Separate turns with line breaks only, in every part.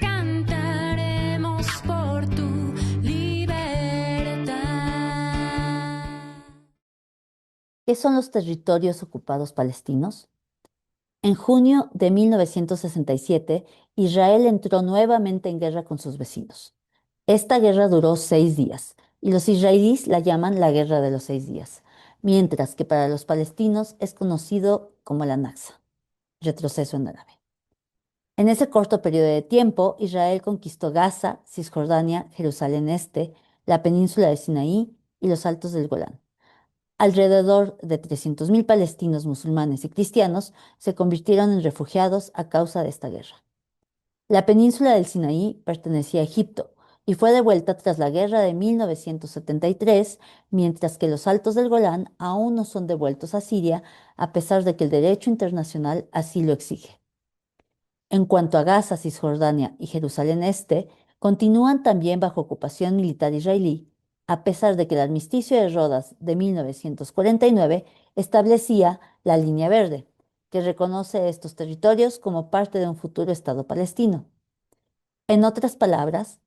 Cantaremos por tu libertad.
¿Qué son los territorios ocupados palestinos? En junio de 1967, Israel entró nuevamente en guerra con sus vecinos. Esta guerra duró 6 días y los israelíes la llaman la Guerra de los 6 días, mientras que para los palestinos es conocido como la Nakba, retroceso en árabe. En ese corto periodo de tiempo, Israel conquistó Gaza, Cisjordania, Jerusalén Este, la península de Sinaí y los Altos del Golán. Alrededor de 300.000 palestinos musulmanes y cristianos se convirtieron en refugiados a causa de esta guerra. La península del Sinaí pertenecía a Egipto y fue devuelta tras la guerra de 1973, mientras que los Altos del Golán aún no son devueltos a Siria, a pesar de que el derecho internacional así lo exige. En cuanto a Gaza, Cisjordania y Jerusalén Este, continúan también bajo ocupación militar israelí, a pesar de que el armisticio de Rodas de 1949 establecía la Línea Verde, que reconoce estos territorios como parte de un futuro Estado palestino. En otras palabras,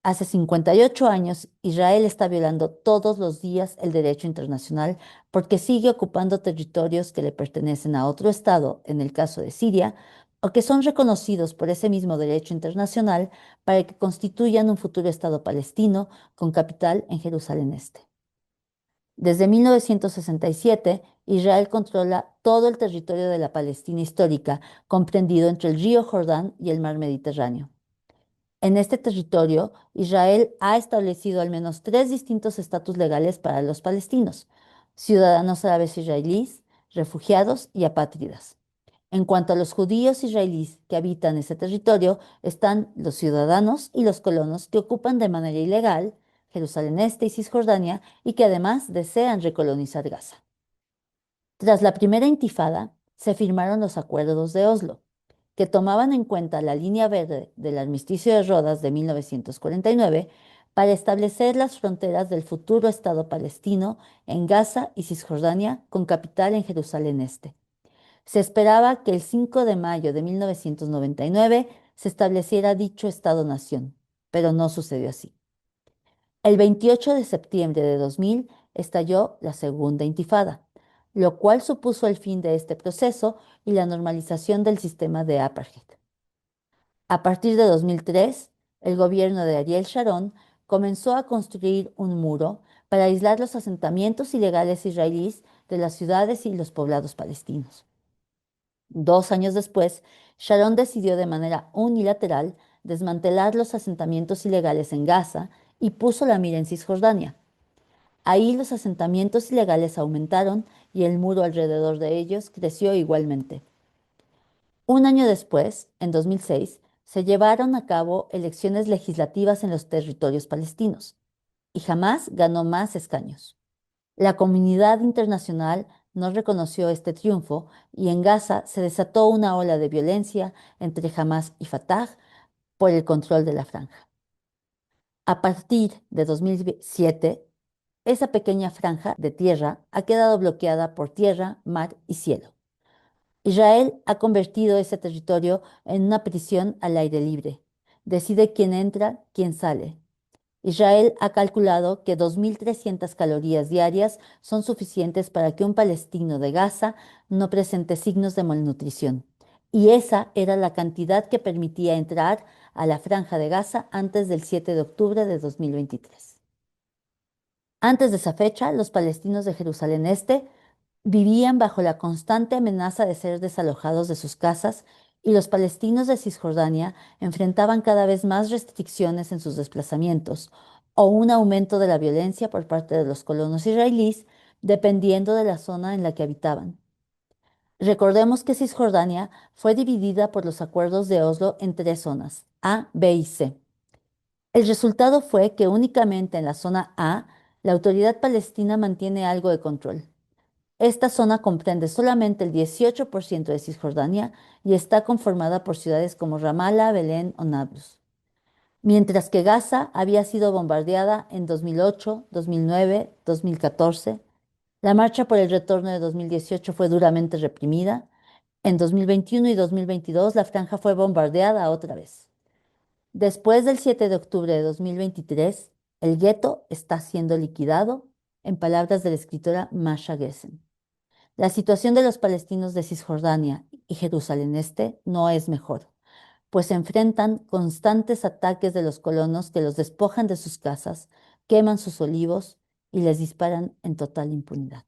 hace 58 años Israel está violando todos los días el derecho internacional porque sigue ocupando territorios que le pertenecen a otro Estado, en el caso de Siria, o que son reconocidos por ese mismo derecho internacional para que constituyan un futuro Estado palestino con capital en Jerusalén Este. Desde 1967, Israel controla todo el territorio de la Palestina histórica, comprendido entre el río Jordán y el mar Mediterráneo. En este territorio, Israel ha establecido al menos 3 distintos estatus legales para los palestinos: ciudadanos árabes israelíes, refugiados y apátridas. En cuanto a los judíos israelíes que habitan ese territorio, están los ciudadanos y los colonos que ocupan de manera ilegal Jerusalén Este y Cisjordania y que además desean recolonizar Gaza. Tras la primera intifada, se firmaron los acuerdos de Oslo, que tomaban en cuenta la línea verde del armisticio de Rodas de 1949 para establecer las fronteras del futuro Estado palestino en Gaza y Cisjordania con capital en Jerusalén Este. Se esperaba que el 5 de mayo de 1999 se estableciera dicho Estado-nación, pero no sucedió así. El 28 de septiembre de 2000 estalló la segunda intifada, lo cual supuso el fin de este proceso y la normalización del sistema de apartheid. A partir de 2003, el gobierno de Ariel Sharon comenzó a construir un muro para aislar los asentamientos ilegales israelíes de las ciudades y los poblados palestinos. 2 años después, Sharon decidió de manera unilateral desmantelar los asentamientos ilegales en Gaza y puso la mira en Cisjordania. Ahí los asentamientos ilegales aumentaron y el muro alrededor de ellos creció igualmente. Un año después, en 2006, se llevaron a cabo elecciones legislativas en los territorios palestinos y Hamás ganó más escaños. La comunidad internacional no reconoció este triunfo y en Gaza se desató una ola de violencia entre Hamás y Fatah por el control de la franja. A partir de 2007, esa pequeña franja de tierra ha quedado bloqueada por tierra, mar y cielo. Israel ha convertido ese territorio en una prisión al aire libre. Decide quién entra, quién sale. Israel ha calculado que 2.300 calorías diarias son suficientes para que un palestino de Gaza no presente signos de malnutrición. Y esa era la cantidad que permitía entrar a la franja de Gaza antes del 7 de octubre de 2023. Antes de esa fecha, los palestinos de Jerusalén Este vivían bajo la constante amenaza de ser desalojados de sus casas y los palestinos de Cisjordania enfrentaban cada vez más restricciones en sus desplazamientos o un aumento de la violencia por parte de los colonos israelíes, dependiendo de la zona en la que habitaban. Recordemos que Cisjordania fue dividida por los acuerdos de Oslo en 3 zonas, A, B y C. El resultado fue que únicamente en la zona A, la autoridad palestina mantiene algo de control. Esta zona comprende solamente el 18% de Cisjordania y está conformada por ciudades como Ramallah, Belén o Nablus. Mientras que Gaza había sido bombardeada en 2008, 2009, 2014. La marcha por el retorno de 2018 fue duramente reprimida. En 2021 y 2022 la franja fue bombardeada otra vez. Después del 7 de octubre de 2023, el gueto está siendo liquidado, en palabras de la escritora Masha Gessen. La situación de los palestinos de Cisjordania y Jerusalén Este no es mejor, pues enfrentan constantes ataques de los colonos que los despojan de sus casas, queman sus olivos y les disparan en total impunidad.